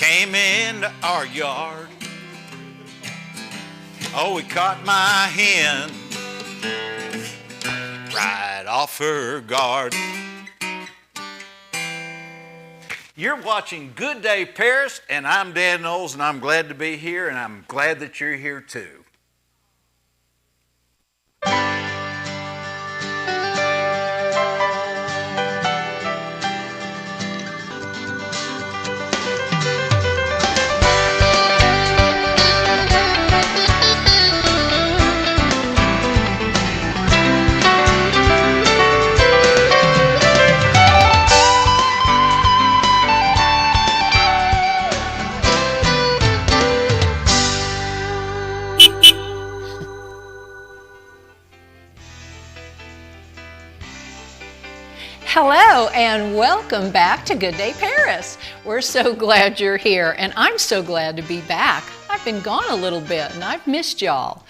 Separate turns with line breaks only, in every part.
came into our yard. Oh, he caught my hen right off her guard. You're watching Good Day Paris, and I'm Dan Knowles, and I'm glad to be here, and I'm glad that you're here too.
Hello and welcome back to Good Day Paris. We're so glad you're here, and I'm so glad to be back. I've been gone a little bit and I've missed y'all.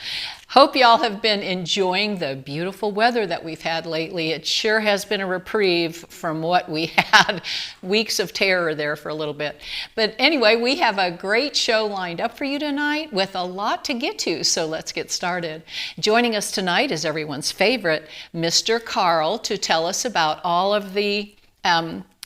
Hope y'all have been enjoying the beautiful weather that we've had lately. It sure has been a reprieve from what we had, weeks of terror there for a little bit. But anyway, we have a great show lined up for you tonight with a lot to get to, so let's get started. Joining us tonight is everyone's favorite, Mr. Carl, to tell us about all of the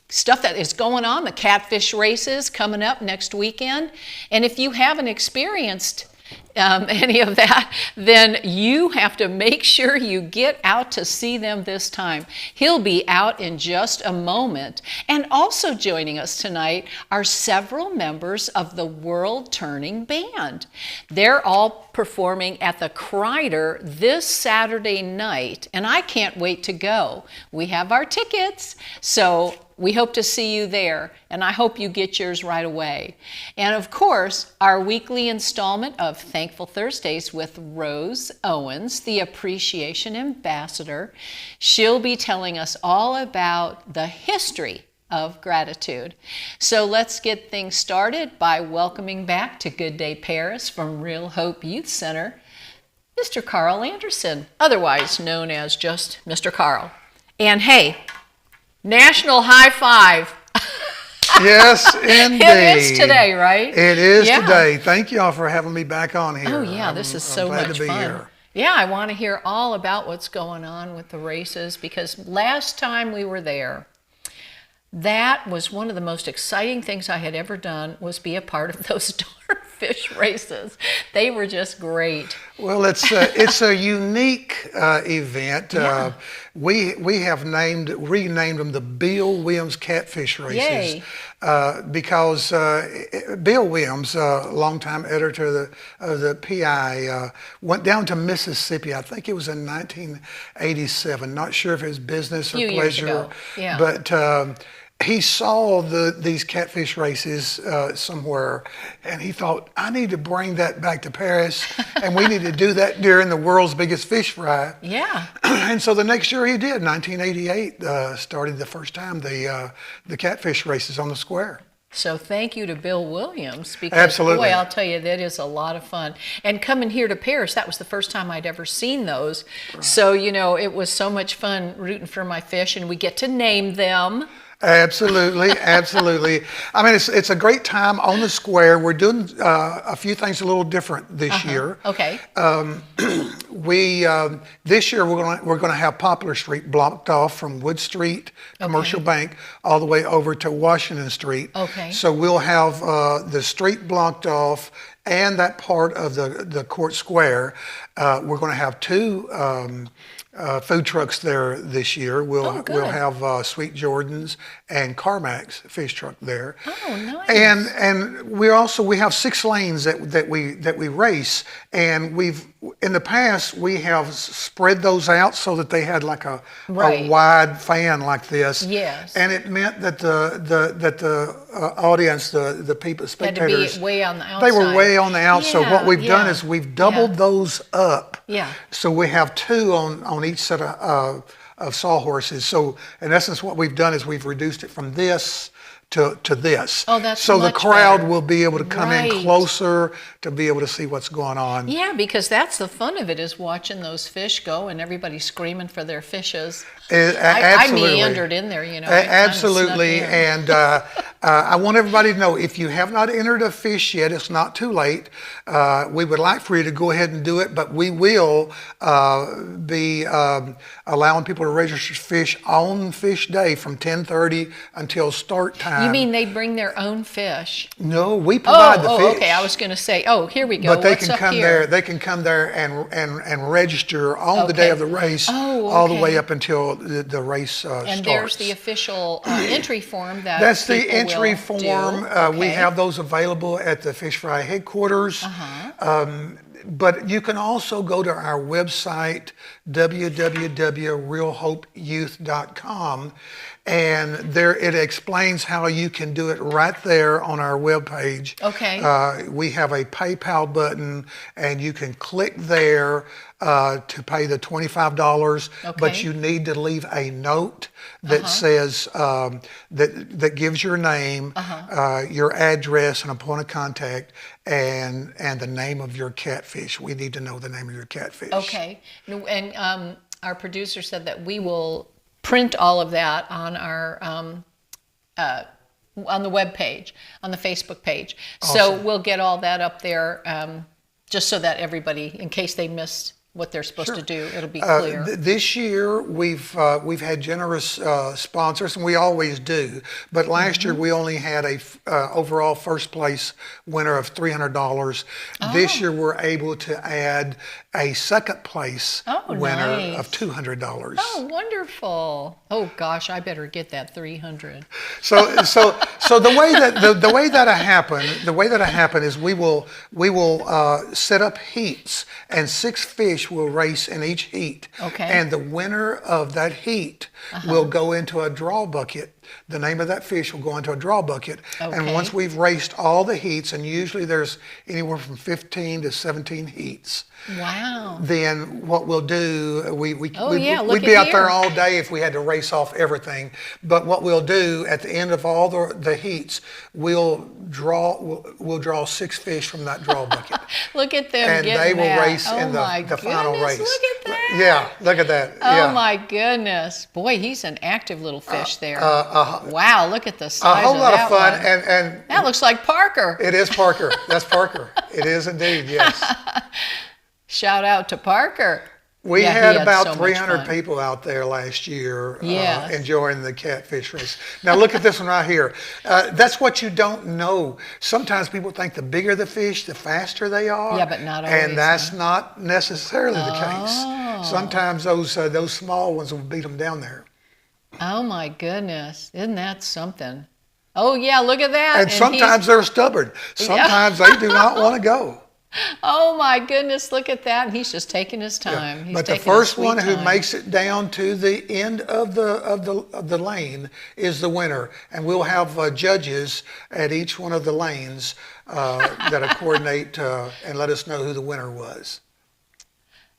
stuff that is going on, the Catfish Races coming up next weekend. And if you haven't experienced any of that, then you have to make sure you get out to see them this time. He'll be out in just a moment. And also joining us tonight are several members of the World Turning Band. They're all performing at the Kreider this Saturday night, and I can't wait to go. We have our tickets, so we hope to see you there, and I hope you get yours right away. And of course, our weekly installment of Thankful Thursdays with Rose Owens, the Appreciation Ambassador. She'll be telling us all about the history of gratitude. So let's get things started by welcoming back to Good Day Paris from Real Hope Youth Center, Mr. Carl Anderson, otherwise known as just Mr. Carl. And hey, National High Five.
Yes, indeed.
It is today, right?
It is today. Thank y'all for having me back on here.
Oh yeah, this is so much fun. Here. Yeah, I want to hear all about what's going on with the races, because last time we were there, that was one of the most exciting things I had ever done, was be a part of those darn fish races. They were just great.
Well, it's a unique event.
Yeah.
We have renamed them the Bill Williams Catfish Races.
Yay.
Because Bill Williams, longtime editor of the PI, went down to Mississippi. I think it was in 1987. Not sure if it was business or
few
pleasure.
Years ago. Yeah.
But he saw these catfish races somewhere, and he thought, I need to bring that back to Paris, and we need to do that during the world's biggest fish fry.
Yeah.
And so the next year he did. 1988 started the first time the catfish races on the square.
So thank you to Bill Williams, because
Absolutely.
boy, I'll tell you, that is a lot of fun. And coming here to Paris, that was the first time I'd ever seen those. Right. So, you know, it was so much fun rooting for my fish, and we get to name them.
Absolutely, absolutely. I mean, it's a great time on the square. We're doing a few things a little different this year.
Okay.
This year we're gonna have Poplar Street blocked off from Wood Street Commercial Bank all the way over to Washington Street.
Okay.
So we'll have the street blocked off and that part of the court square. We're going to have two food trucks there this year. We'll have Sweet Jordan's and Carmack's fish truck there.
Oh, nice.
And we have 6 lanes that we race, and in the past we have spread those out so that they had like a wide fan like this.
Yes.
And it meant that the audience, the people, spectators,
had to be way on the outside.
They were way on the outside. So what we've done is we've doubled those up.
Yeah.
So we have 2 on each set of sawhorses. So in essence, what we've done is we've reduced it from this to this.
Oh, that's
so the
much
crowd
better.
will be able to come in
Right.
closer to be able to see what's going on.
Yeah, because that's the fun of it, is watching those fish go and everybody screaming for their fishes. I
Absolutely.
meandered in there, you know.
Absolutely, and I want everybody to know, if you have not entered a fish yet, it's not too late. We would like for you to go ahead and do it, but we will be allowing people to register fish on fish day from 10:30 until start time.
You mean they bring their own fish?
No, we provide the fish.
Okay. I was going to say, here we go.
But they
What's
can
up
come
here?
there. They can come there and register on the day
Okay.
of the race,
Oh,
all the
okay.
way up until the race starts.
And there's the official entry form that
That's the
people
entry
will
form.
do.
We
Okay.
have those available at the Fish Fry headquarters. But you can also go to our website, www.realhopeyouth.com, and there it explains how you can do it right there on our webpage.
Okay.
We have a PayPal button, and you can click there to pay the $25, but
Okay.
you need to leave a note that says that gives your name, your address, and a point of contact, and the name of your catfish. We need to know the name of your catfish.
Okay. And our producer said that we will print all of that on our on the web page, on the Facebook page. So
Awesome.
we'll get all that up there, just so that everybody, in case they missed what they're supposed to do, it'll be clear.
This year we've had generous sponsors, and we always do. But last year we only had a overall first place winner of $300. This year we're able to add a second place winner
nice.
of $200.
Oh, wonderful! Oh gosh, I better get that 300.
So the way that happen is we will set up heats, and 6 fish will race in each heat.
Okay.
And the winner of that heat will go into a draw bucket. The name of that fish will go into a draw bucket. And
Okay.
once we've raced all the heats, and usually there's anywhere from 15 to 17 heats,
Wow.
then what we'll do, we'd
look
be
at
out there
here.
all day if we had to race off everything. But what we'll do at the end of all the heats, we'll draw 6 fish from that draw bucket.
Look at them
And
getting
they will
that.
race in
my
the final
goodness,
race.
Look at that.
Yeah, look at that.
Oh
yeah.
my goodness. Boy, he's an active little fish there. Wow, look at the
A
size
whole
of
lot
that
of fun,
one.
and
That looks like Parker.
it is Parker. That's Parker. It is indeed, yes.
Shout out to Parker.
We
Yeah, he
had
had
about
so much
300
fun.
people out there last year
Yes.
enjoying the catfish race. Now look at this one right here. That's what you don't know. Sometimes people think the bigger the fish, the faster they are.
Yeah, but not always,
And that's not necessarily the case. Sometimes those small ones will beat them down there.
Oh my goodness. Isn't that something? Oh yeah, look at that.
And sometimes they're stubborn. Sometimes they do not want to go.
Oh my goodness, look at that. And he's just taking his time. He's
But the
taking his
first
sweet
one who
time.
makes it down to the end of the lane is the winner, and we'll have judges at each one of the lanes that'll coordinate and let us know who the winner was.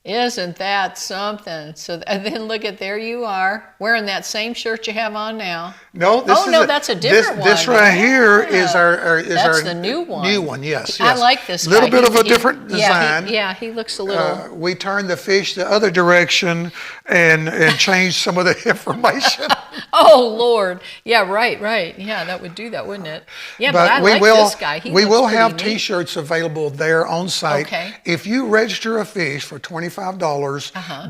Isn't that something? So and then look at, there you are, wearing that same shirt you have on now.
No,
That's a different one.
This right here is
Yeah.
our
That's the new one.
New one, yes.
I
yes.
like this
A little
guy.
bit of a
He-
different design.
Yeah, he looks a little.
We turned the fish the other direction and changed some of the information.
Oh Lord, yeah, right. Yeah, that would do that, wouldn't it? Yeah, but I like this guy. He
we
looks
will
pretty
have
neat.
T-shirts available there on site.
Okay.
If you register a fish for $25,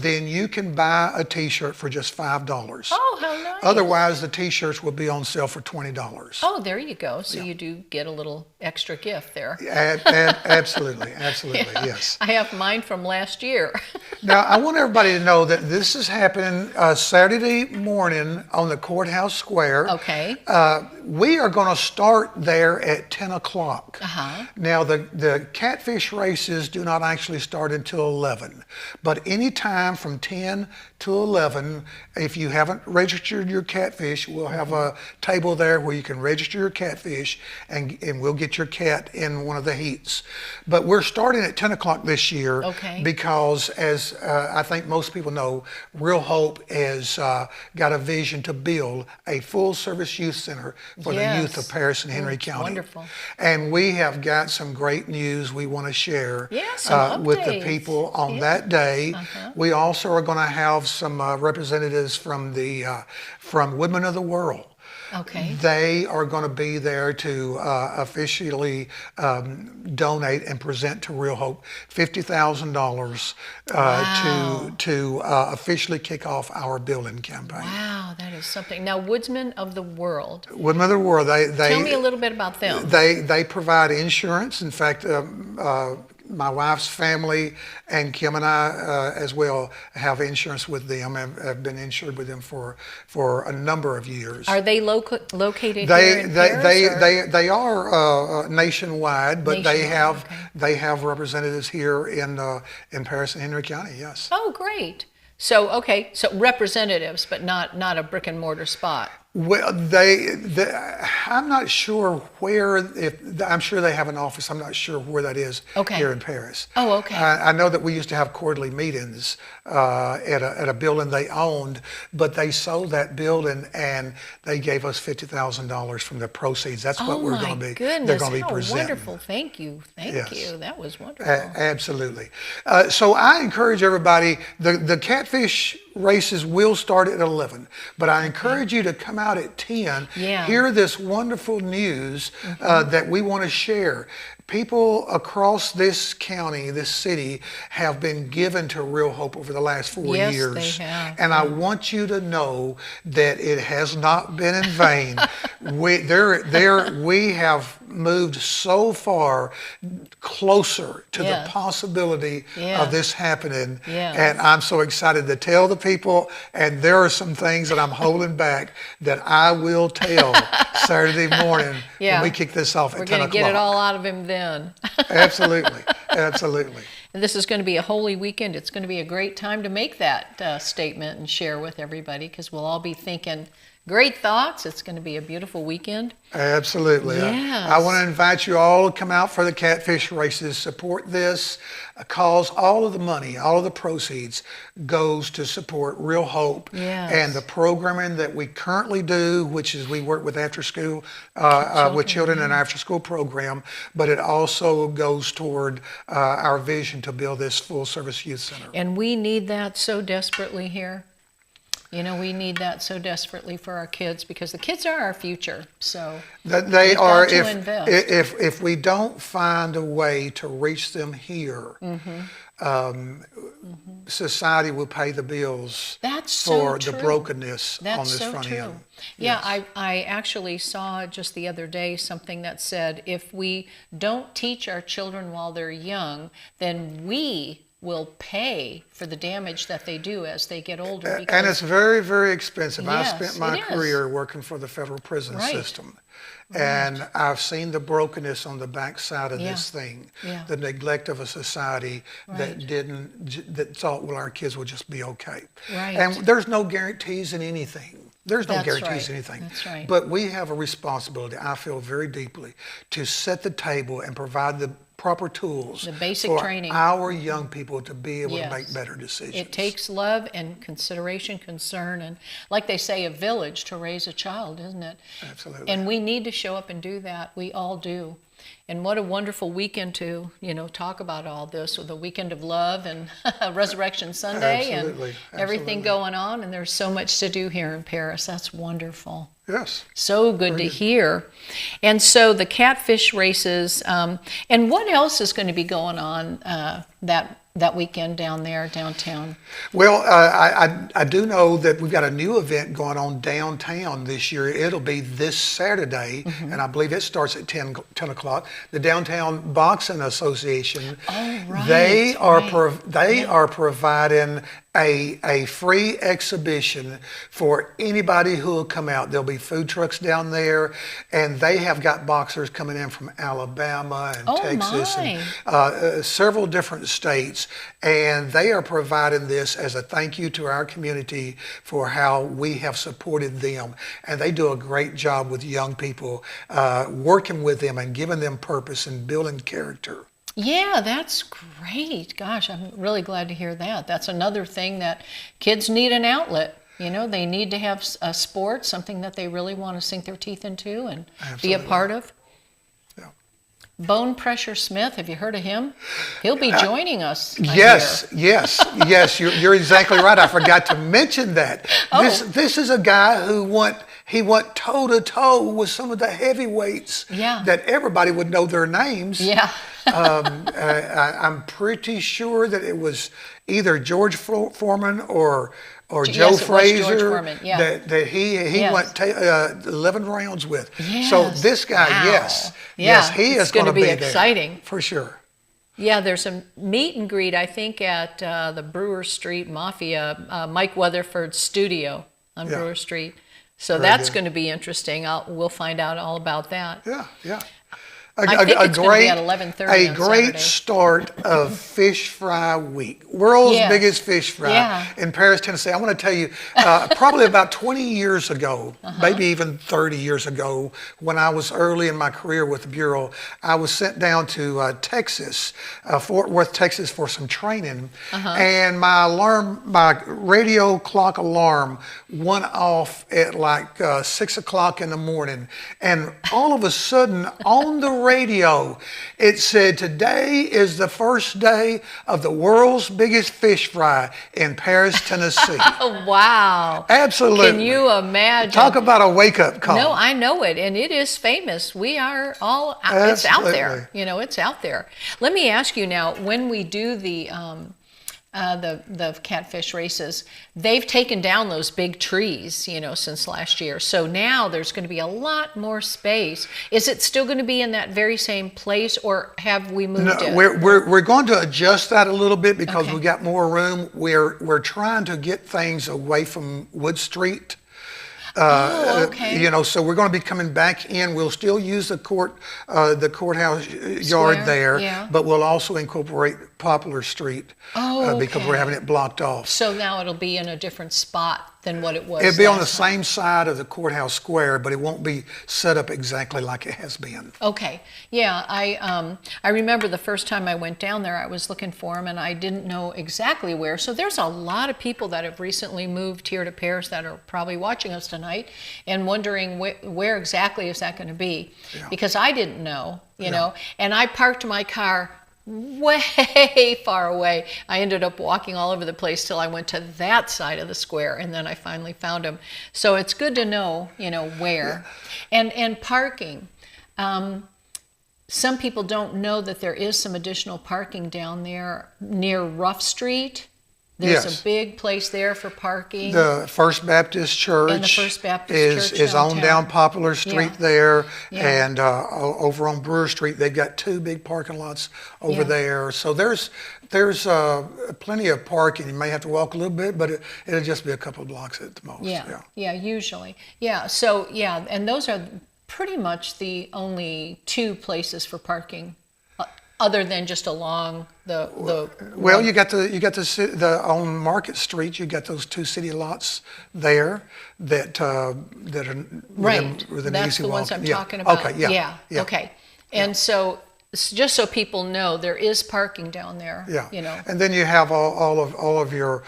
then you can buy a T-shirt for just $5.
Oh, how nice.
Otherwise, the T-shirts will be on sale for $20.
Oh, there you go. So you do get a little extra gift there.
Absolutely, yes.
I have mine from last year.
Now, I want everybody to know that this is happening Saturday morning on the courthouse square.
Okay.
We are going to start there at 10 o'clock. Now, the catfish races do not actually start until 11. But any time from 10 to 11, if you haven't registered your catfish, we'll have a table there where you can register your catfish, and we'll get your cat in one of the heats. But we're starting at 10 o'clock this year because, as I think most people know, Real Hope has got a vision to build a full-service youth center for the youth of Paris and Henry County.
Wonderful.
And we have got some great news we want to share with the people on that day. We also are going to have some representatives from from Women of the World.
Okay.
They are going to be there to officially donate and present to Real Hope $50,000 to officially kick off our building campaign.
Wow, that is something. Now, Woodmen of the World.
Women of the World. They
tell me a little bit about them.
They provide insurance. In fact, my wife's family and Kim and I as well have insurance with them. Have been insured with them for a number of years.
Are they located here in Paris?
They are nationwide, but they have representatives here in Paris and Henry County. Yes.
Oh, great. So so representatives, but not a brick and mortar spot.
Well, I'm not sure where. I'm sure they have an office. I'm not sure where that is here in Paris.
Oh, okay.
I know that we used to have quarterly meetings at a building they owned, but they sold that building and they gave us $50,000 from the proceeds. That's what we're going to be.
Goodness,
they're going to be presenting.
Wonderful! Thank you. That was wonderful.
Absolutely. So I encourage everybody. The catfish races will start at 11, but I encourage you to come out at 10. Hear this wonderful news that we want to share. People across this county, this city, have been given to Real Hope over the last 4 years.
Yes, they have.
And I want you to know that it has not been in vain. We have moved so far closer to the possibility of this happening. And I'm so excited to tell the people, and there are some things that I'm holding back that I will tell Saturday morning when we kick this off at 10 o'clock.
We're going to get it all out of him then.
Absolutely.
And this is going to be a holy weekend. It's going to be a great time to make that statement and share with everybody, because we'll all be thinking great thoughts. It's going to be a beautiful weekend.
Absolutely.
Yes.
I want to invite you all to come out for the catfish races. Support this cause. All of the money, all of the proceeds goes to support Real Hope and the programming that we currently do, which is we work with after school, with children in an after school program, but it also goes toward our vision to build this full service youth center.
And we need that so desperately here. You know, we need that so desperately for our kids, because the kids are our future. So
they are.
Invest.
If we don't find a way to reach them here, society will pay the bills for the brokenness on this front end.
Yeah, I actually saw just the other day something that said, if we don't teach our children while they're young, then we will pay for the damage that they do as they get older.
And it's very, very expensive. I spent my career working for the federal prison system. And I've seen the brokenness on the backside of this thing, the neglect of a society that thought, well, our kids will just be okay. And there's no guarantees in anything. There's no guarantees in anything.
That's right.
But we have a responsibility, I feel very deeply, to set the table and provide the proper tools,
the basic
for
training,
our young people to be able to make better decisions.
It takes love and consideration, concern, and like they say, a village to raise a child, isn't it?
Absolutely.
And we need to show up and do that. We all do. And what a wonderful weekend to, talk about all this, with the weekend of love and Resurrection Sunday and everything going on. And there's so much to do here in Paris. That's wonderful.
Yes.
So good to hear. And so the catfish races, and what else is going to be going on that weekend down there, downtown?
Well, I do know that we've got a new event going on downtown this year. It'll be this Saturday, and I believe it starts at 10 o'clock. The Downtown Boxing Association, they are providing a free exhibition for anybody who will come out. There'll be food trucks down there, and they have got boxers coming in from Alabama and Texas and several different states, and they are providing this as a thank you to our community for how we have supported them. And they do a great job with young people, working with them and giving them purpose and building character.
Yeah, that's great. Gosh, I'm really glad to hear that. That's another thing that kids need, an outlet. You know, they need to have a sport, something that they really want to sink their teeth into and be a
Absolutely.
part of.
Yeah.
Bone Pressure Smith, have you heard of him? He'll be joining us.
Yes, yes. You're exactly right. I forgot to mention that.
Oh.
This is a guy who went toe to toe with some of the heavyweights that everybody would know their names.
Yeah.
I'm pretty sure that it was either George Foreman or Joe
Yes, it was
Frazier
George Foreman, yeah.
that he
Yes.
went 11 rounds with.
Yes.
So this guy,
Wow.
yes, he
it's
is going to
be
be
exciting.
there for sure.
Yeah, there's a meet and greet, I think, at the Brewer Street Mafia, Mike Weatherford's studio on Brewer Street. So that's going to be interesting. We'll find out all about that.
Yeah.
I think it's going to be at 11:30
A
on
great
Saturday.
start of Fish Fry Week. World's
Yes.
biggest fish fry
Yeah.
in Paris, Tennessee. I want to tell you, probably about 20 years ago, maybe even 30 years ago, when I was early in my career with the Bureau, I was sent down to Texas, Fort Worth, Texas, for some training. And my radio clock alarm went off at like 6 o'clock in the morning. And all of a sudden, on the radio, it said, today is the first day of the world's biggest fish fry in Paris, Tennessee.
Oh, wow.
Absolutely.
Can you imagine?
Talk about a wake-up call.
No, I know it, and it is famous. We are all, it's out there.
Absolutely.
You know, it's out there. Let me ask you now, when we do the catfish races, they've taken down those big trees, you know, since last year. So now there's going to be a lot more space. Is it still going to be in that very same place, or have we moved it?
We're going to adjust that a little bit because
Okay.
we got more room. We're trying to get things away from Wood Street.
Okay.
You know, so we're going to be coming back in. We'll still use the courthouse yard
Square,
there,
yeah.
but we'll also incorporate Poplar Street because we're
Okay.
having it blocked off.
So now it'll be in a different spot than what it was.
It'll be on the
last time.
same side of the courthouse square, but it won't be set up exactly like it has been.
Okay, yeah, I remember the first time I went down there, I was looking for them and I didn't know exactly where. So there's a lot of people that have recently moved here to Paris that are probably watching us tonight and wondering where exactly is that going to be, because I didn't know, you know, and I parked my car way far away. I ended up walking all over the place till I went to that side of the square, and then I finally found him. So it's good to know, you know, where. And parking. Some people don't know that there is some additional parking down there near Rough Street. There's
Yes.
a big place there for parking.
The First Baptist Church,
And the First Baptist Church
is on
downtown.
down Poplar Street there,
Yeah.
and over on Brewer Street they've got two big parking lots over
Yeah.
there. So there's plenty of parking. You may have to walk a little bit, but it'll just be a couple of blocks at the most.
Yeah, usually. Yeah, so yeah, and those are pretty much the only two places for parking, other than just along the.
Well, you got the on Market Street. You got those two city lots there that are
Right.
within
That's
easy
the
walk.
ones I'm
Yeah.
talking about.
Okay. Yeah.
Okay. And so, just so people know, there is parking down there.
Yeah.
You know.
And then you have all of your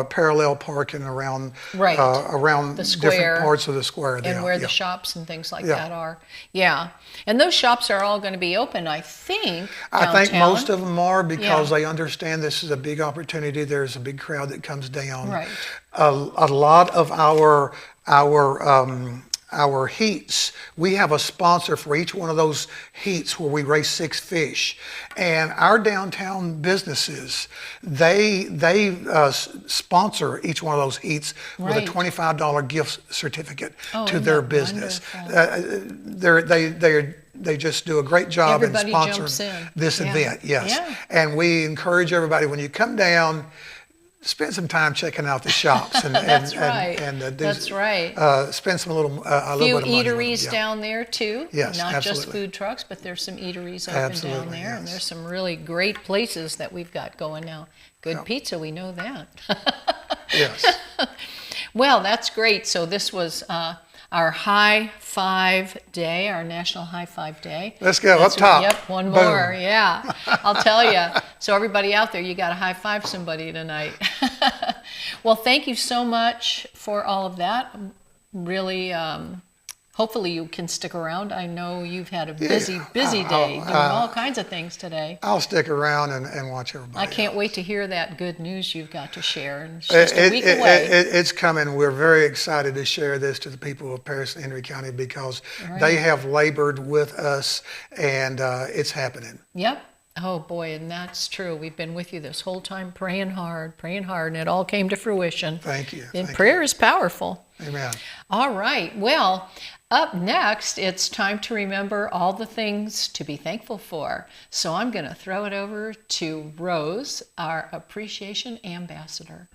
parallel parking around
Right.
around
The square,
different parts of the square there.
and where
yeah.
the shops and things like
Yeah.
that are. Yeah. And those shops are all going to be open, I think.
I think
downtown.
most of them are because
Yeah.
they understand this is a big opportunity. There's a big crowd that comes down.
Right.
A lot of our heats, we have a sponsor for each one of those heats where we race 6 fish, and our downtown businesses they sponsor each one of those heats with a
Right.
$25 gift certificate
Oh,
to
isn't
their
that
business.
wonderful?
They just do a great job
Everybody
in
jumps
sponsoring
in.
this
Yeah.
event. Yes,
Yeah.
and we encourage everybody when you come down, spend some time checking out the shops and
That's right.
That's
right.
Spend a
Few
little bit of money on them,
eateries
yeah.
down there too.
Yes,
Not just
absolutely.
food trucks, but there's some eateries open
Absolutely,
down there, and
yes.
there's some really great places that we've got going now. Good pizza, we know that.
Yes.
Well, that's great. So this was our High Five Day, our National High Five Day.
Let's go
That's
up top.
Yep, one
Boom.
more. Yeah, I'll tell you. So everybody out there, you got to high five somebody tonight. Well, thank you so much for all of that. Really, hopefully you can stick around. I know you've had a busy day doing all kinds of things today.
I'll stick around and watch everybody.
I can't wait to hear that good news you've got to share. And it's just a week away.
It's coming. We're very excited to share this to the people of Paris and Henry County because they have labored with us, and it's happening.
Yep. Oh boy, and that's true. We've been with you this whole time, praying hard, and it all came to fruition.
Thank you.
And prayer is powerful.
Amen.
All right. Well, up next, it's time to remember all the things to be thankful for. So I'm going to throw it over to Rose, our appreciation ambassador.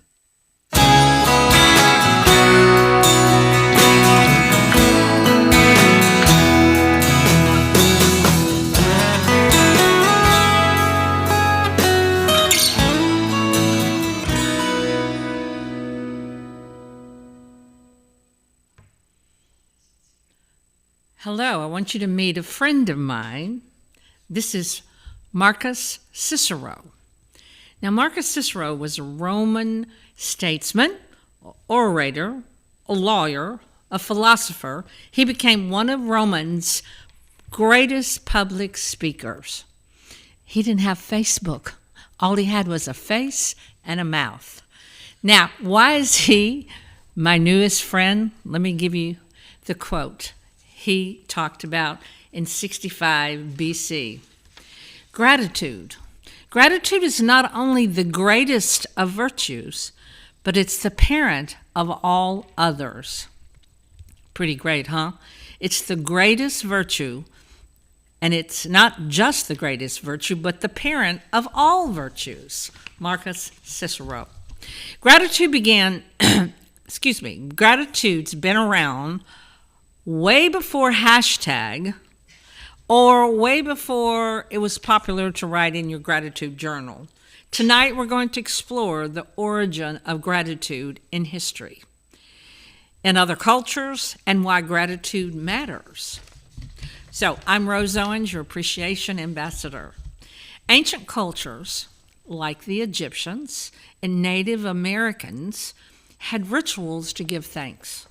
Hello, I want you to meet a friend of mine. This is Marcus Cicero. Now, Marcus Cicero was a Roman statesman, orator, a lawyer, a philosopher. He became one of Rome's greatest public speakers. He didn't have Facebook. All he had was a face and a mouth. Now, why is he my newest friend? Let me give you the quote he talked about in 65 BC. Gratitude. Gratitude is not only the greatest of virtues, but it's the parent of all others. Pretty great, huh? It's the greatest virtue, and it's not just the greatest virtue, but the parent of all virtues. Marcus Cicero. Gratitude gratitude's been around way before hashtag, or way before it was popular to write in your gratitude journal. Tonight we're going to explore the origin of gratitude in history, in other cultures, and why gratitude matters. So I'm Rose Owens, your appreciation ambassador. Ancient cultures, like the Egyptians and Native Americans, had rituals to give thanks.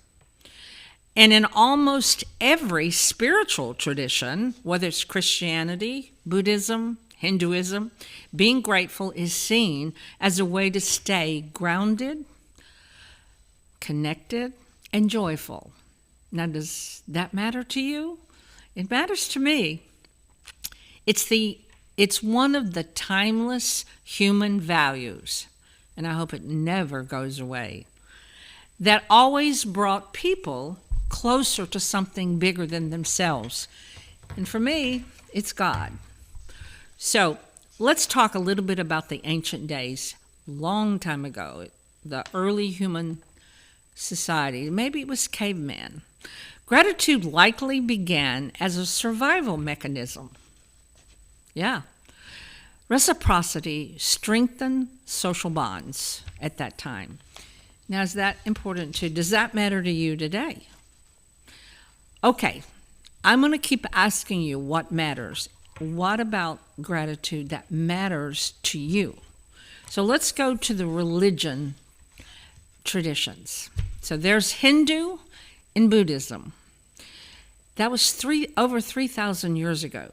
And in almost every spiritual tradition, whether it's Christianity, Buddhism, Hinduism, being grateful is seen as a way to stay grounded, connected, and joyful. Now, does that matter to you? It matters to me. It's one of the timeless human values, and I hope it never goes away, that always brought people closer to something bigger than themselves. And for me, it's God. So let's talk a little bit about the ancient days, long time ago, the early human society. Maybe it was caveman. Gratitude likely began as a survival mechanism. Yeah. Reciprocity strengthened social bonds at that time. Now, is that important too? Does that matter to you today? Okay, I'm going to keep asking you what matters. What about gratitude that matters to you? So let's go to the religion traditions. So there's Hindu and Buddhism. That was over 3,000 years ago.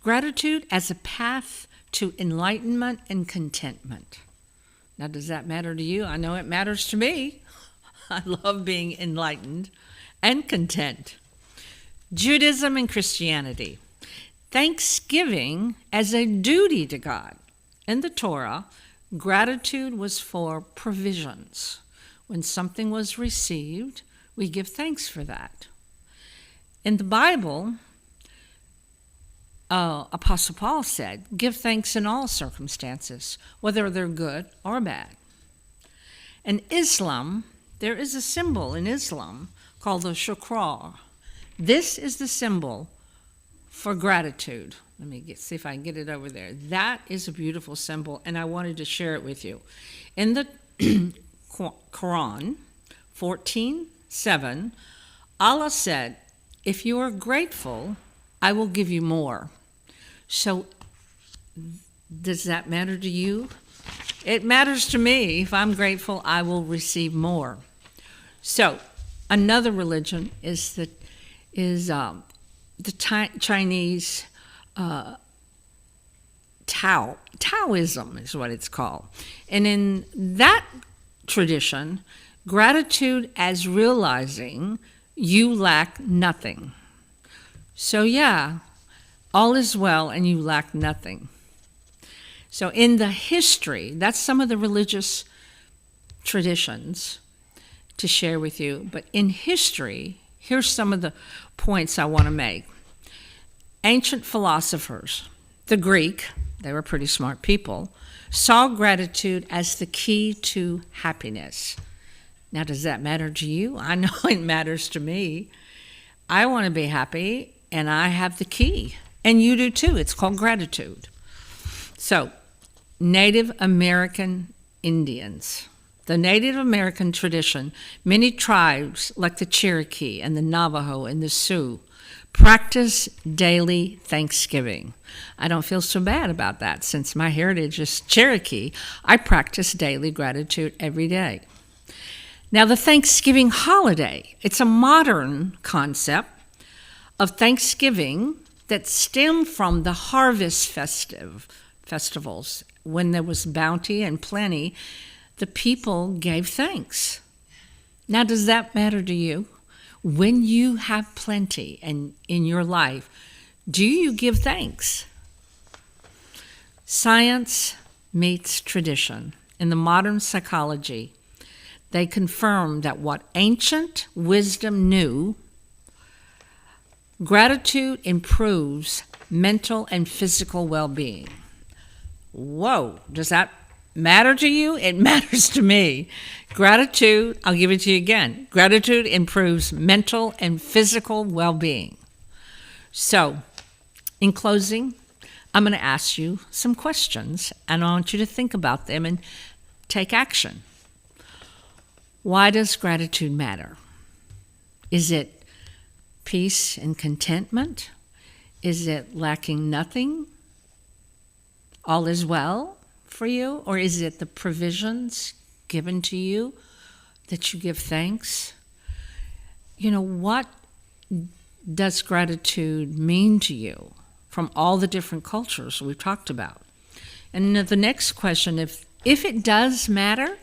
Gratitude as a path to enlightenment and contentment. Now, does that matter to you? I know it matters to me. I love being enlightened and content. Judaism and Christianity. Thanksgiving as a duty to God. In the Torah, gratitude was for provisions. When something was received, we give thanks for that. In the Bible, Apostle Paul said, give thanks in all circumstances, whether they're good or bad. In Islam, there is a symbol in Islam called the shukr. This is the symbol for gratitude. Let me see if I can get it over there. That is a beautiful symbol, and I wanted to share it with you. In the Quran 14:7, Allah said, if you are grateful, I will give you more. So does that matter to you? It matters to me. If I'm grateful, I will receive more. So, another religion is the Chinese Taoism is what it's called. And in that tradition, gratitude as realizing you lack nothing. So yeah, all is well and you lack nothing. So in the history, that's some of the religious traditions to share with you. But in history, here's some of the points I want to make. Ancient philosophers, the Greek, they were pretty smart people, saw gratitude as the key to happiness. Now, does that matter to you? I know it matters to me. I want to be happy, and I have the key. And you do too. It's called gratitude. So, Native American Indians. The Native American tradition, many tribes like the Cherokee and the Navajo and the Sioux practice daily Thanksgiving. I don't feel so bad about that. Since my heritage is Cherokee, I practice daily gratitude every day. Now, the Thanksgiving holiday, it's a modern concept of Thanksgiving that stemmed from the harvest festivals. When there was bounty and plenty, the people gave thanks. Now, does that matter to you? When you have plenty in your life, do you give thanks? Science meets tradition. In the modern psychology, they confirm that what ancient wisdom knew, gratitude improves mental and physical well-being. Whoa, does that matter to you? It matters to me. Gratitude, I'll give it to you again. Gratitude improves mental and physical well-being. So, in closing, I'm going to ask you some questions, and I want you to think about them and take action. Why does gratitude matter? Is it peace and contentment? Is it lacking nothing? All is well for you? Or is it the provisions given to you that you give thanks? You know, what does gratitude mean to you from all the different cultures we've talked about? And the next question, if it does matter,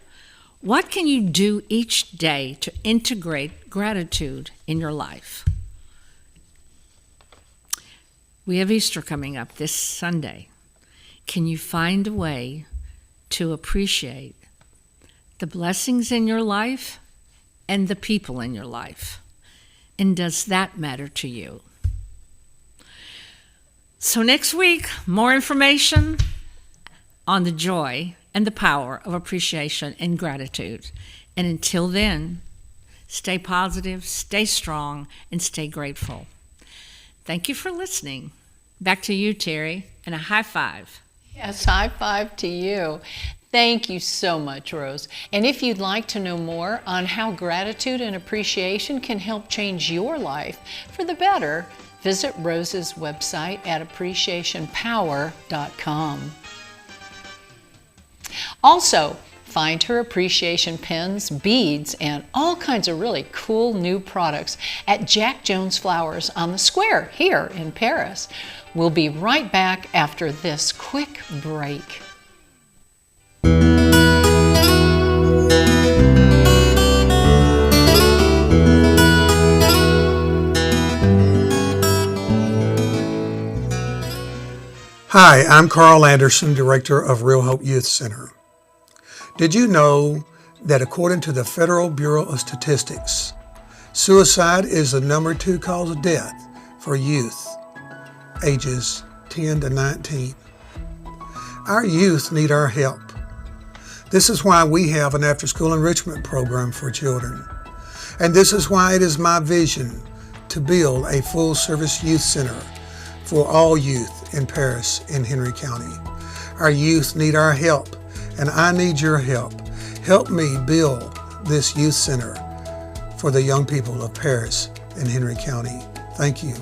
what can you do each day to integrate gratitude in your life? We have Easter coming up this Sunday. Can you find a way to appreciate the blessings in your life and the people in your life? And does that matter to you? So next week, more information on the joy and the power of appreciation and gratitude. And until then, stay positive, stay strong, and stay grateful. Thank you for listening. Back to you, Terry, and a high five.
Yes, high five to you. Thank you so much, Rose. And if you'd like to know more on how gratitude and appreciation can help change your life for the better, visit Rose's website at appreciationpower.com. Also, find her appreciation pens, beads, and all kinds of really cool new products at Jack Jones Flowers on the Square here in Paris. We'll be right back after this quick break.
Hi, I'm Carl Anderson, Director of Real Hope Youth Center. Did you know that according to the Federal Bureau of Statistics, suicide is the number 2 cause of death for youth ages 10 to 19? Our youth need our help. This is why we have an after-school enrichment program for children. And this is why it is my vision to build a full-service youth center for all youth in Paris and Henry County. Our youth need our help, and I need your help. Help me build this youth center for the young people of Paris and Henry County. Thank you.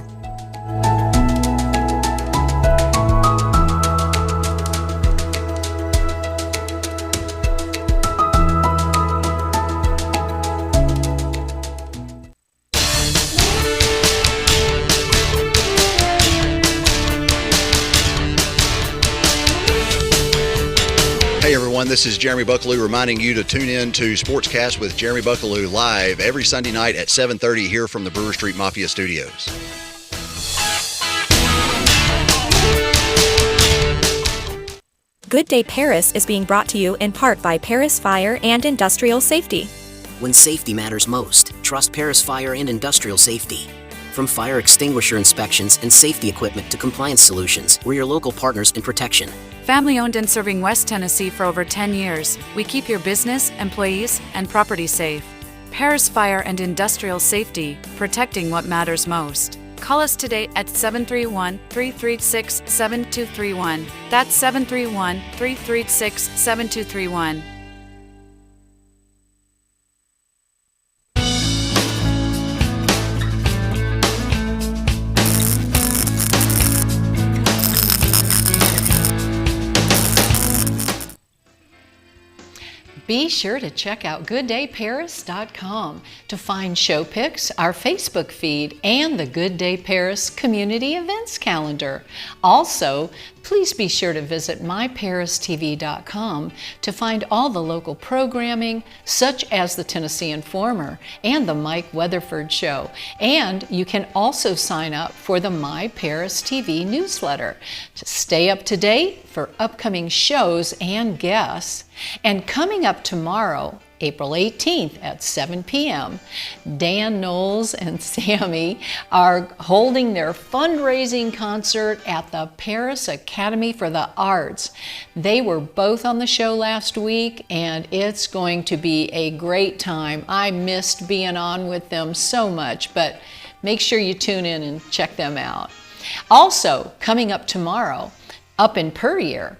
Hey everyone, this is Jeremy Buckaloo reminding you to tune in to Sportscast with Jeremy Buckaloo live every Sunday night at 7:30 here from the Brewer Street Mafia Studios.
Good Day Paris is being brought to you in part by Paris Fire and Industrial Safety.
When safety matters most, trust Paris Fire and Industrial Safety. From fire extinguisher inspections and safety equipment to compliance solutions, we're your local partners in protection.
Family-owned and serving West Tennessee for over 10 years, we keep your business, employees, and property safe. Paris Fire and Industrial Safety, protecting what matters most. Call us today at 731-336-7231. That's 731-336-7231.
Be sure to check out gooddayparis.com to find show pics, our Facebook feed, and the Good Day Paris community events calendar. Also, please be sure to visit myparistv.com to find all the local programming, such as the Tennessee Informer and the Mike Weatherford Show. And you can also sign up for the My Paris TV newsletter to stay up to date for upcoming shows and guests. And coming up tomorrow, April 18th at 7 p.m., Dan Knowles and Sammy are holding their fundraising concert at the Paris Academy for the Arts. They were both on the show last week, and it's going to be a great time. I missed being on with them so much, but make sure you tune in and check them out. Also, coming up tomorrow, up in Puryear,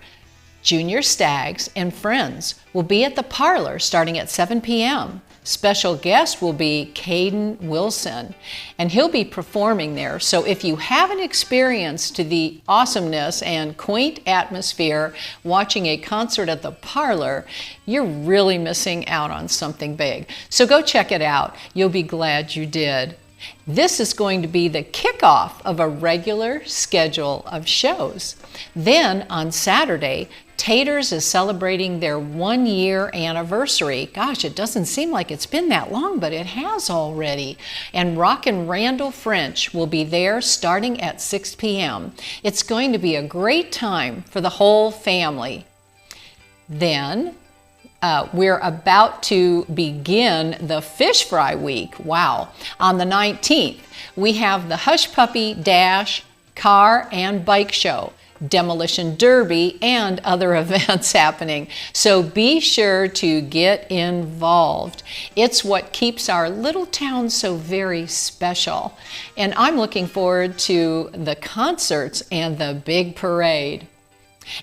Junior Stags and friends will be at the parlor starting at 7 p.m. Special guest will be Caden Wilson, and he'll be performing there. So if you haven't experienced the awesomeness and quaint atmosphere watching a concert at the parlor, you're really missing out on something big. So go check it out. You'll be glad you did. This is going to be the kickoff of a regular schedule of shows. Then on Saturday, Taters is celebrating their 1-year anniversary. Gosh, it doesn't seem like it's been that long, but it has already. And Rockin' Randall French will be there starting at 6 p.m. It's going to be a great time for the whole family. Then we're about to begin the Fish Fry Week. Wow. On the 19th, we have the Hush Puppy Dash, Car and Bike Show, Demolition Derby, and other events happening. So be sure to get involved. It's what keeps our little town so very special. And I'm looking forward to the concerts and the big parade.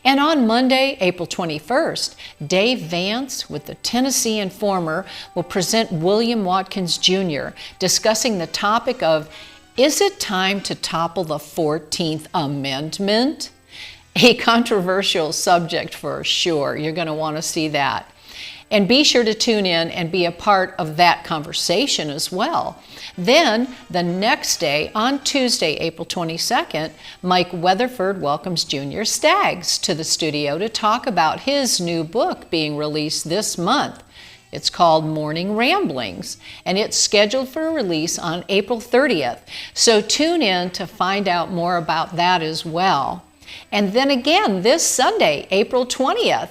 And on Monday, April 21st, Dave Vance with the Tennessee Informer will present William Watkins Jr., discussing the topic of, is it time to topple the 14th Amendment? A controversial subject for sure. You're going to want to see that. And be sure to tune in and be a part of that conversation as well. Then, the next day, on Tuesday, April 22nd, Mike Weatherford welcomes Junior Stags to the studio to talk about his new book being released this month. It's called Morning Ramblings, and it's scheduled for release on April 30th. So tune in to find out more about that as well. And then again, this Sunday, April 20th,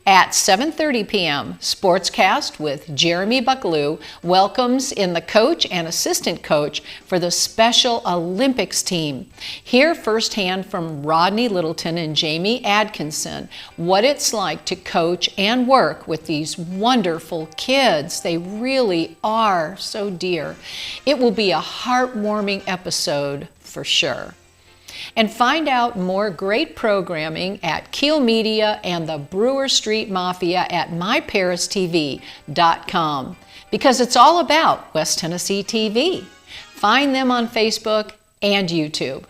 at 7:30 p.m., Sportscast with Jeremy Buckaloo welcomes in the coach and assistant coach for the Special Olympics team. Hear firsthand from Rodney Littleton and Jamie Atkinson what it's like to coach and work with these wonderful kids. They really are so dear. It will be a heartwarming episode for sure. And find out more great programming at Keel Media and the Brewer Street Mafia at myparistv.com, because it's all about West Tennessee TV. Find them on Facebook and YouTube.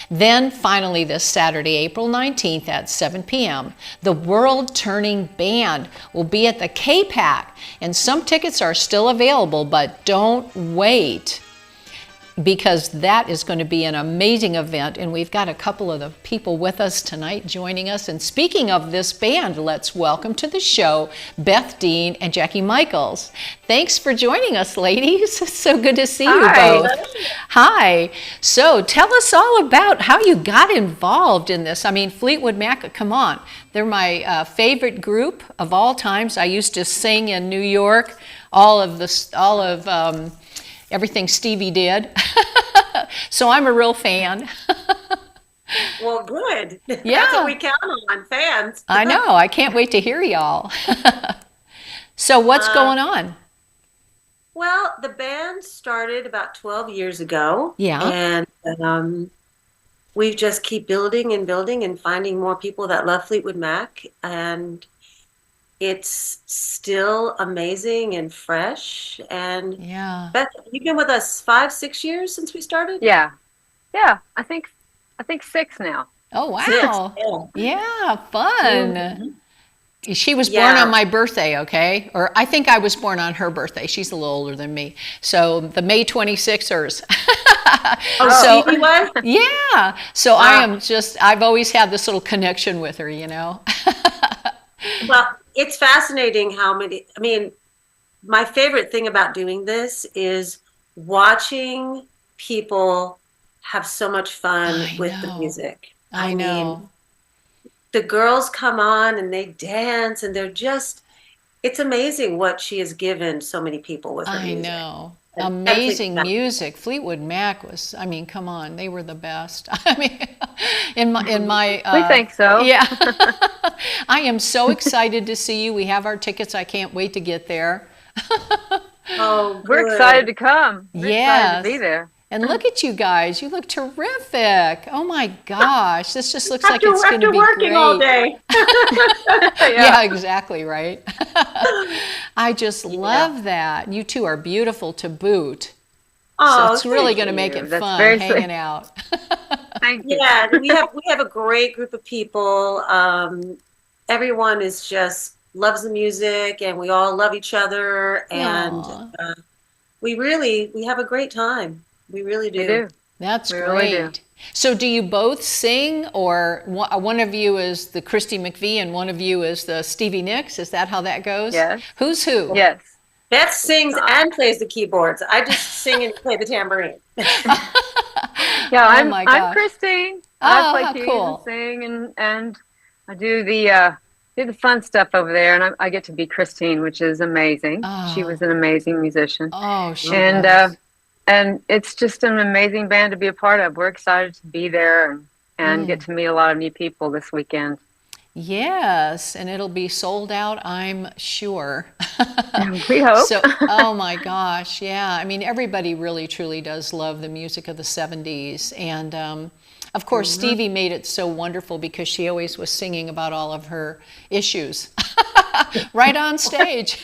Then finally this Saturday, April 19th at 7 p.m., the World Turning Band will be at the KPAC, and some tickets are still available, but don't wait. because that is going to be an amazing event, and we've got a couple of the people with us tonight joining us. And speaking of this band, let's welcome to the show Beth Dean and Jackie Michaels. Thanks for joining us, ladies. So good to see you both. Hi. So tell us all about how you got involved in this. I mean, Fleetwood Mac, come on. They're my favorite group of all times. I used to sing in New York, all of everything Stevie did. So I'm a real fan.
Well, good.
Yeah.
That's what we count on, fans.
I know. I can't wait to hear y'all. So what's going on?
Well, the band started about 12 years ago.
Yeah.
And we just keep building and building and finding more people that love Fleetwood Mac. And it's still amazing and fresh. And
Yeah.
Beth, you've been with us 5-6 years since we started?
Yeah. I think 6 now.
Oh, wow.
6,
Yeah, fun.
Mhm.
She was born on my birthday, okay? Or I think I was born on her birthday. She's a little older than me. So the May 26ers.
Oh, Stevie was?
Yeah. So I've always had this little connection with her, you know?
Well, it's fascinating my favorite thing about doing this is watching people have so much fun with the music.
I know.
The girls come on and they dance and it's amazing what she has given so many people with her music.
I know. Amazing music. Fleetwood Mac was, come on, they were the best. In my
we think so.
Yeah. I am so excited to see you. We have our tickets. I can't wait to get there.
Oh,
we're excited to come. We're excited to be there.
And look at you guys. You look terrific. Oh my gosh. This just looks like it's going to be
working
great.
all day.
Yeah, exactly, right? I just love that. You two are beautiful to boot.
Oh,
so it's really going to
thank
make
you.
it
That's
fun
very
hanging
sweet.
out.
Thank you.
Yeah, we have a great group of people. Everyone loves the music, and we all love each other, and we have a great time. We really do.
We do.
That's
We
great.
really do.
So do you both sing, or one of you is the Christy McVie and one of you is the Stevie Nicks? Is that how that goes?
Yes.
Who's who?
Yes.
Beth sings and plays the keyboards. I just sing and play the tambourine.
Yeah,
Oh my gosh.
I'm Christine.
Oh,
I play
how
keys
cool.
and sing, and I do the fun stuff over there, and I get to be Christine, which is amazing. She was an amazing musician.
Oh, she
And
was.
and it's just an amazing band to be a part of. We're excited to be there and get to meet a lot of new people this weekend.
Yes, and it'll be sold out, I'm sure.
We hope.
So, oh my gosh, yeah. Everybody really truly does love the music of the 70s. And of course, Stevie made it so wonderful because she always was singing about all of her issues right on stage.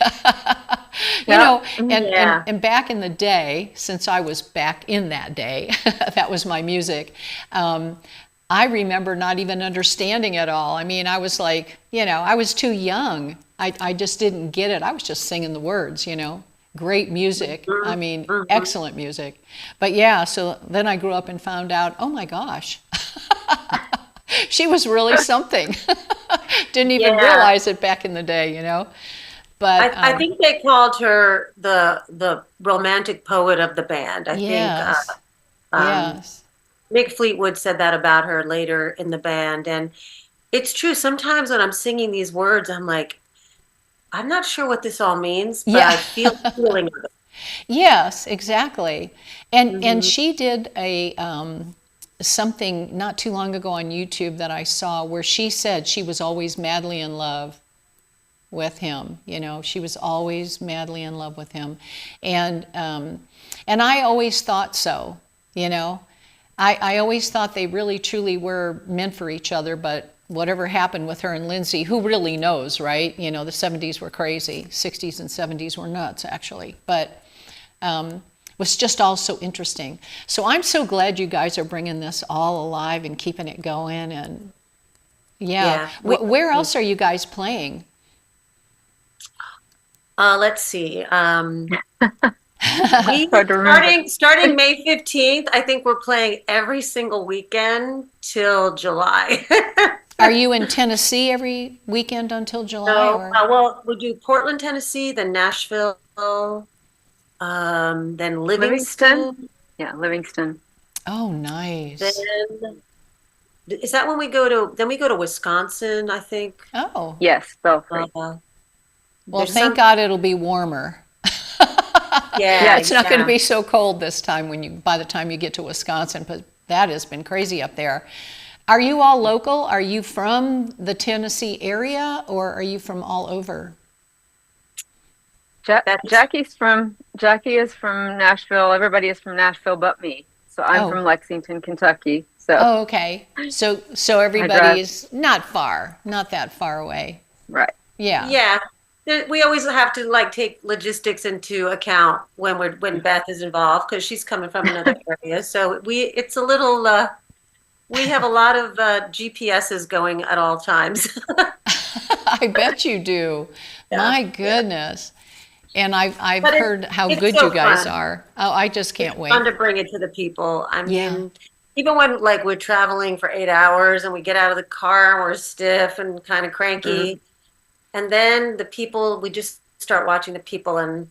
You know, and back in the day, since I was back in that day, that was my music. I remember not even understanding it all. I was like, I was too young. I just didn't get it. I was just singing the words, Great music. Excellent music. But yeah, so then I grew up and found out, oh my gosh, she was really something. Didn't even realize it back in the day, But
I think they called her the romantic poet of the band. I think.
Yes.
Mick Fleetwood said that about her later in the band, and it's true. Sometimes when I'm singing these words, I'm like, I'm not sure what this all means, but I feel the feeling of it.
Yes, exactly. And she did a something not too long ago on YouTube that I saw where she said she was always madly in love with him. She was always madly in love with him, and I always thought so. I always thought they really truly were meant for each other, but whatever happened with her and Lindsay, who really knows, right? The 70s were crazy. 60s and 70s were nuts, actually. But was just all so interesting. So I'm so glad you guys are bringing this all alive and keeping it going. And where else are you guys playing?
Let's see. We
Hard to remember.
starting May 15th, I think we're playing every single weekend till July.
Are you in Tennessee every weekend until July?
So,
Or?
well, we do Portland, Tennessee, then Nashville, then Livingston.
Yeah, Livingston.
Oh, nice.
Then is that when we go to? Then we go to Wisconsin, I think.
Oh.
Yes, Belfry.
Well,
There's
thank
some-
God it'll be warmer.
Yeah,
It's not going to
yeah.
be so cold this time by the time you get to Wisconsin, but that has been crazy up there. Are you all local? Are you from the Tennessee area, or are you from all over?
Jackie is from Nashville. Everybody is from Nashville but me. So I'm
Oh.
from Lexington, Kentucky. So
Oh, okay. So everybody is not that far away.
right.
Yeah.
Yeah. We always have to like take logistics into account when Beth is involved because she's coming from another area. So it's a little we have a lot of GPSs going at all times.
I bet you do.
Yeah.
My goodness. And I've
But
heard how
it's
good
so
you guys
fun.
are. Oh, I just can't wait.
Fun to bring it to the people. I
Yeah.
mean, even when like we're traveling for 8 hours and we get out of the car and we're stiff and kind of cranky, and then the people, we just start watching the people and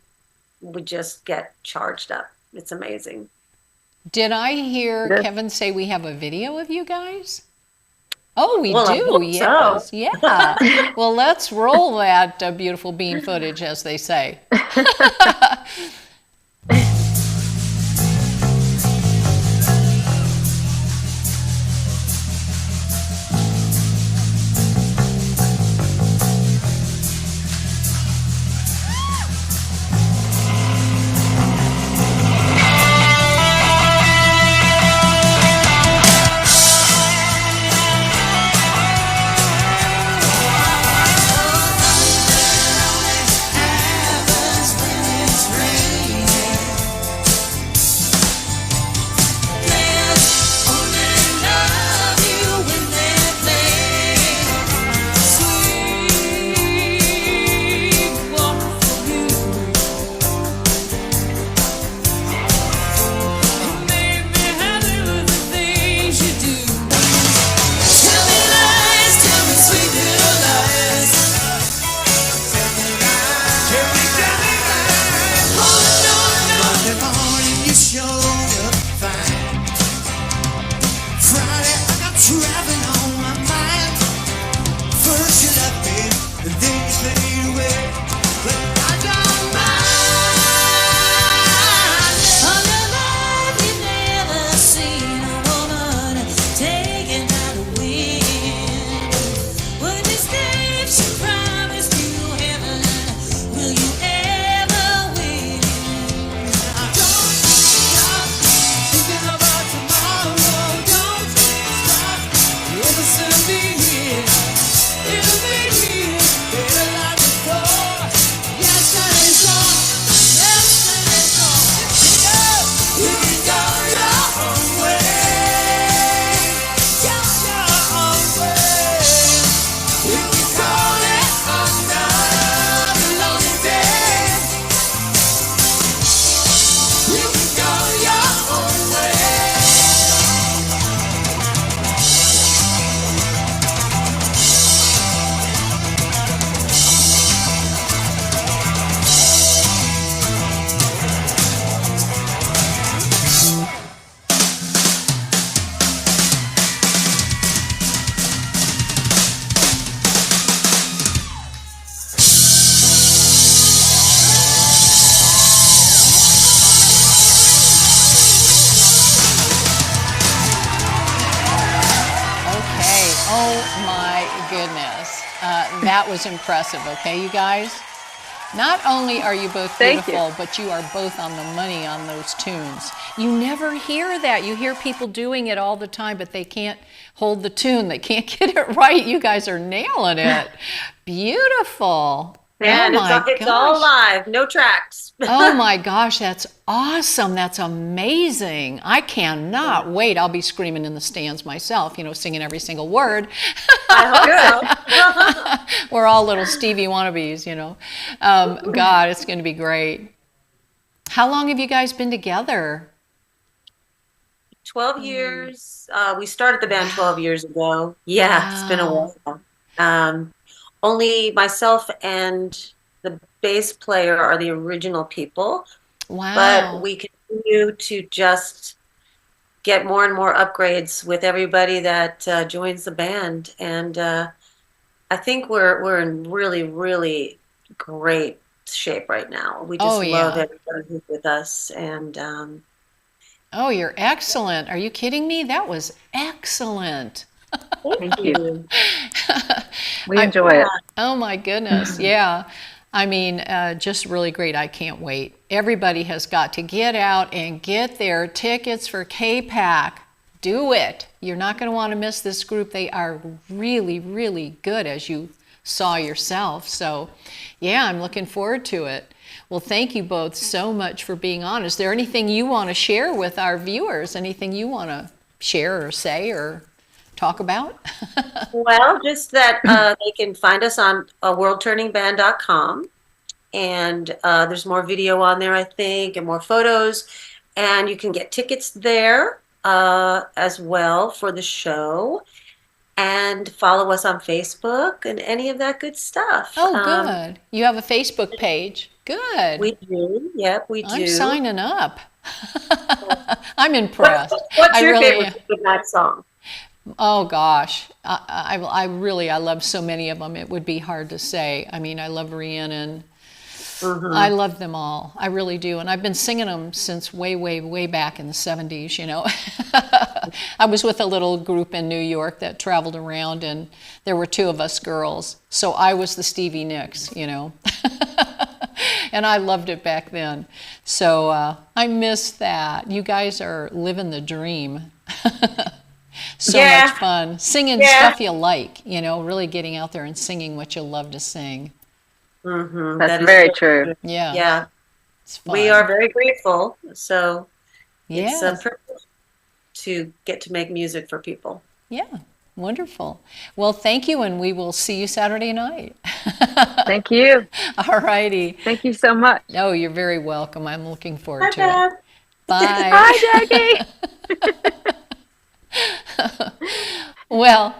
we just get charged up. It's amazing.
Did I hear
Yes.
Kevin say we have a video of you guys? Oh, we
Well, I
do.
hope
Yes.
so.
Yeah. Well, let's roll that beautiful bean footage, as they say. That was impressive, okay, you guys? Not only are you both
Thank
beautiful, but you are both on the money on those tunes. You never hear that. You hear people doing it all the time, but they can't hold the tune. They can't get it right. You guys are nailing it. Beautiful.
And
oh my
it's all
gosh.
live, no tracks.
Oh my gosh, that's awesome. That's amazing. I cannot wait. I'll be screaming in the stands myself, you know, singing every single word.
I hope so.
We're all little Stevie wannabes, you know. God, it's going to be great. How long have you guys been together?
12 years. We started the band 12 years ago. Yeah, It's been a while. Only myself and the bass player are the original people.
Wow.
But we continue to just get more and more upgrades with everybody that joins the band. And I think we're in really, really great shape right now. We just love everybody who's with us. And
oh, you're excellent. Are you kidding me? That was excellent.
Thank you.
We enjoy it.
Oh my goodness. Yeah. I mean, just really great. I can't wait. Everybody has got to get out and get their tickets for KPAC. Do it. You're not going to want to miss this group. They are really, really good, as you saw yourself. So, yeah, I'm looking forward to it. Well, thank you both so much for being on. Is there anything you want to share with our viewers? Anything you want to share or say or talk about?
Well, just that they can find us on worldturningband.com. And there's more video on there, I think, and more photos. And you can get tickets there as well for the show. And follow us on Facebook and any of that good stuff.
Oh, good. You have a Facebook page. Good.
We do. Yep, we do.
I'm signing up. I'm impressed.
What's your favorite Fleetwood Mac song?
Oh gosh, I love so many of them. It would be hard to say. I mean, I love Rhiannon. I love them all. I really do. And I've been singing them since way, way, way back in the 70s, you know. I was with a little group in New York that traveled around, and there were 2 of us girls. So I was the Stevie Nicks, you know. And I loved it back then. So I miss that. You guys are living the dream. So much fun. Singing stuff you like, you know, really getting out there and singing what you love to sing.
That's very true.
Yeah.
Yeah.
It's fun.
We are very grateful. So
Yes.
it's a privilege to get to make music for people.
Yeah. Wonderful. Well, thank you, and we will see you Saturday night.
Thank you.
All righty.
Thank you so much.
Oh, you're very welcome. I'm looking forward to
Dad.
it. Bye.
Hi, Jackie.
Well,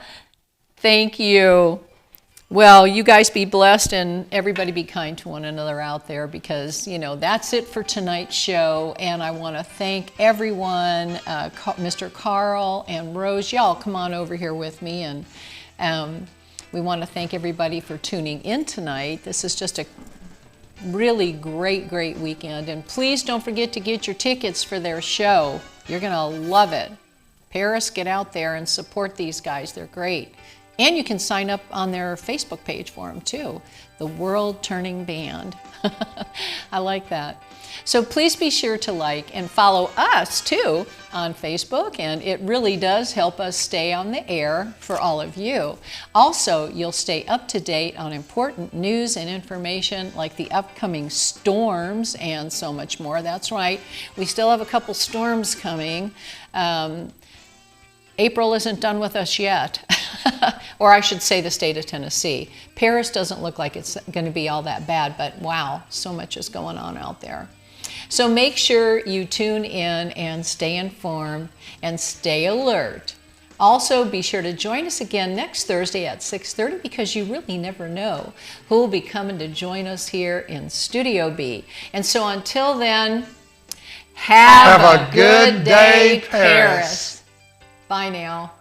thank you. Well, you guys be blessed, and everybody be kind to one another out there, because, you know, that's it for tonight's show. And I want to thank everyone, Mr. Carl and Rose. Y'all come on over here with me. And we want to thank everybody for tuning in tonight. This is just a really great, great weekend. And please don't forget to get your tickets for their show. You're going to love it. Paris, get out there and support these guys. They're great. And you can sign up on their Facebook page for them too, the World Turning Band. I like that. So please be sure to like and follow us too on Facebook, and it really does help us stay on the air for all of you. Also, you'll stay up to date on important news and information like the upcoming storms and so much more. That's right, we still have a couple storms coming. April isn't done with us yet, or I should say the state of Tennessee. Paris doesn't look like it's going to be all that bad, but wow, so much is going on out there. So make sure you tune in and stay informed and stay alert. Also, be sure to join us again next Thursday at 6:30, because you really never know who will be coming to join us here in Studio B. And so until then, have a good day, Paris. Bye now.